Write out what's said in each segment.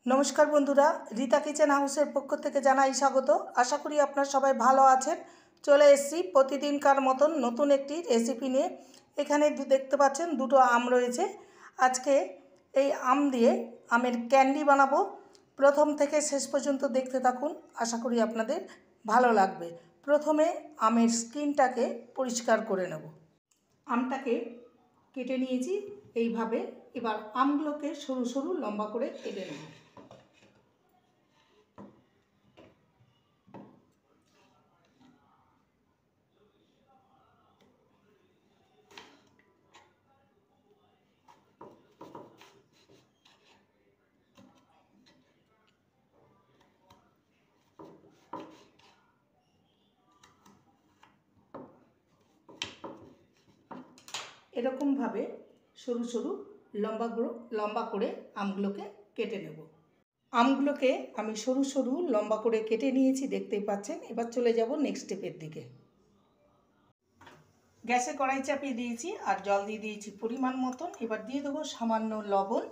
नमस्कार बंधुरा रीता किचेन हाउसের পক্ষ থেকে জানাই স্বাগত। আশা করি আপনারা সবাই ভালো আছেন। চলে এসেছি প্রতিদিনকার মতন নতুন একটি রেসিপি নিয়ে। এখানে দেখতে পাচ্ছেন দুটো আম রয়েছে। আজকে এই আম দিয়ে আমের ক্যান্ডি বানাবো। প্রথম থেকে শেষ পর্যন্ত দেখতে থাকুন, আশা করি আপনাদের ভালো লাগবে। প্রথমে আমের স্কিনটাকে পরিষ্কার করে নেব। আমটাকে কেটে নিয়েছি এইভাবে। এবার আমগুলোকে সরু সরু লম্বা করে কেটে নেব। এরকম ভাবে সরু সরু লম্বা করে আমগুলোকে কেটে নেব। আমগুলোকে আমি সরু সরু লম্বা করে কেটে নিয়েছি, দেখতেই পাচ্ছেন। এবার চলে যাব নেক্সট স্টেপের দিকে। গ্যাসে কড়াই চাপিয়ে দিয়েছি আর জল দিয়ে দিয়েছি পরিমাণ মতন। এবার দিয়ে দেবো সামান্য লবণ।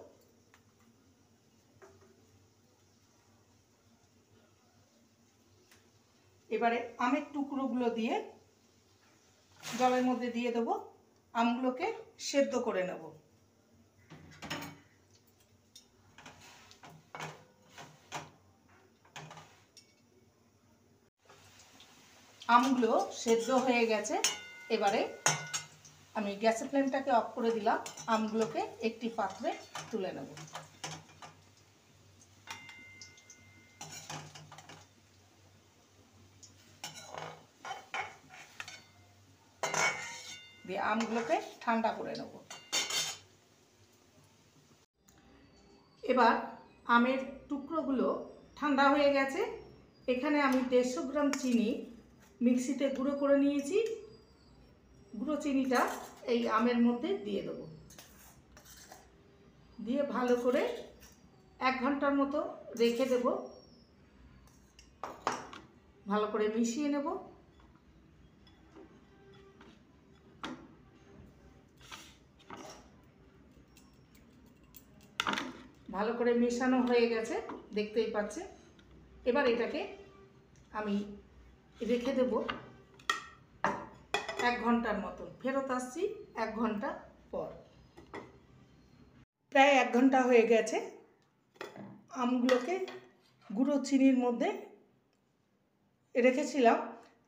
এবারে আমের টুকরোগুলো দিয়ে জলের মধ্যে দিয়ে দেবো। আমগুলোকে সেদ্ধ করে নেব। আমগুলো সেদ্ধ হয়ে গেছে। এবারে আমি গ্যাসের ফ্লেমটাকে অফ করে দিলাম। আমগুলোকে একটি পাত্রে তুলে নেব। দিয়ে আমগুলোকে ঠান্ডা করে নেব। এবার আমের টুকরোগুলো ঠান্ডা হয়ে গেছে। এখানে আমি 150 গ্রাম চিনি মিক্সিতে গুঁড়ো করে নিয়েছি। গুঁড়ো চিনিটা এই আমের মধ্যে দিয়ে দেবো। দিয়ে ভালো করে 1 ঘন্টার মতো রেখে দেব। ভালো করে মিশিয়ে নেব। ভালো করে মেশানো হয়ে গেছে, দেখতেই পাচ্ছেন। এবার এটাকে আমি রেখে দেব 1 ঘন্টার মতন। ফেরত আসছি 1 ঘন্টা পর। প্রায় 1 ঘন্টা হয়ে গেছে। আমগুলোকে গুঁড়ো চিনির মধ্যে রেখেছিলাম,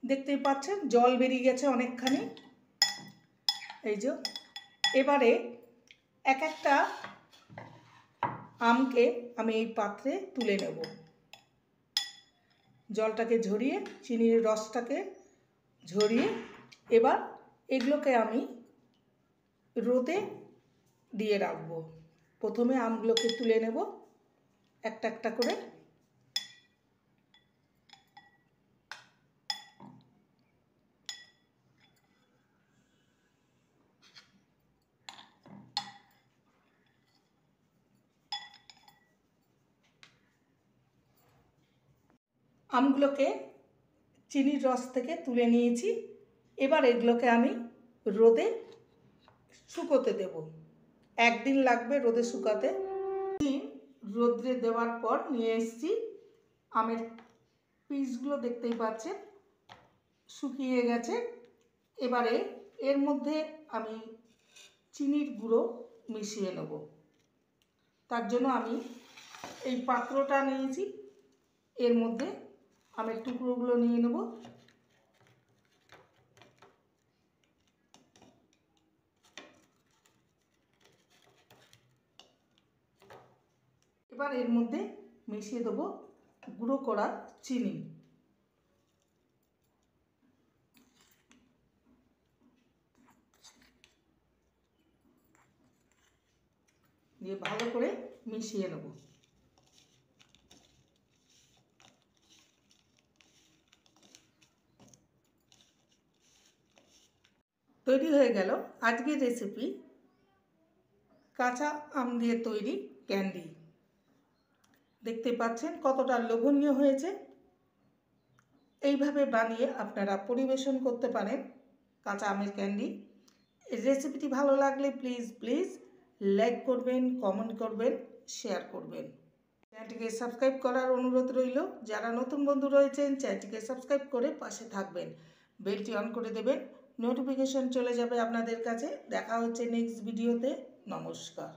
দেখতেই পাচ্ছেন জল বেরিয়ে গেছে অনেকখানি। এই যে এবারে এক একটা আমকে আমি এই পাত্রে তুলে নেব। জলটাকে ঝরিয়ে, চিনির রসটাকে ঝরিয়ে এবার এগুলোকে আমি রোদে দিয়ে রাখবো। প্রথমে আমগুলোকে তুলে নেব একটা একটা করে। আমগুলোকে চিনির রস থেকে তুলে নিয়েছি। এবার এগুলোকে আমি রোদে শুকোতে দেব। 1 দিন লাগবে রোদে শুকাতে। রোদ্রে দেওয়ার পর নিয়ে এসেছি। আমের পিসগুলো দেখতেই পাচ্ছেন শুকিয়ে গেছে। এবারে এর মধ্যে আমি চিনির গুঁড়ো মিশিয়ে নেব। তার জন্য আমি এই পাত্রটা নিয়েছি, এর মধ্যে আমের টুকরোগুলো নিয়ে নেব। এবার এর মধ্যে মিশিয়ে দেবো গুঁড়ো করা চিনি। দিয়ে ভালো করে মিশিয়ে নেব। তৈরি হয়ে গেল আজকের রেসিপি, কাঁচা আম দিয়ে তৈরি ক্যান্ডি। দেখতে পাচ্ছেন কতটা লোভনীয় হয়েছে। এইভাবে বানিয়ে আপনারা পরিবেশন করতে পারেন কাঁচা আমের ক্যান্ডি। এই রেসিপিটি ভালো লাগলে প্লিজ লাইক করবেন, কমেন্ট করবেন, শেয়ার করবেন। চ্যানেলটিকে সাবস্ক্রাইব করার অনুরোধ রইল। যারা নতুন বন্ধু রয়েছেন চ্যানেলটিকে সাবস্ক্রাইব করে পাশে থাকবেন, বেলটি অন করে দেবেন, নোটিফিকেশন চলে যাবে আপনাদের কাছে। দেখা হচ্ছে নেক্সট ভিডিওতে। নমস্কার।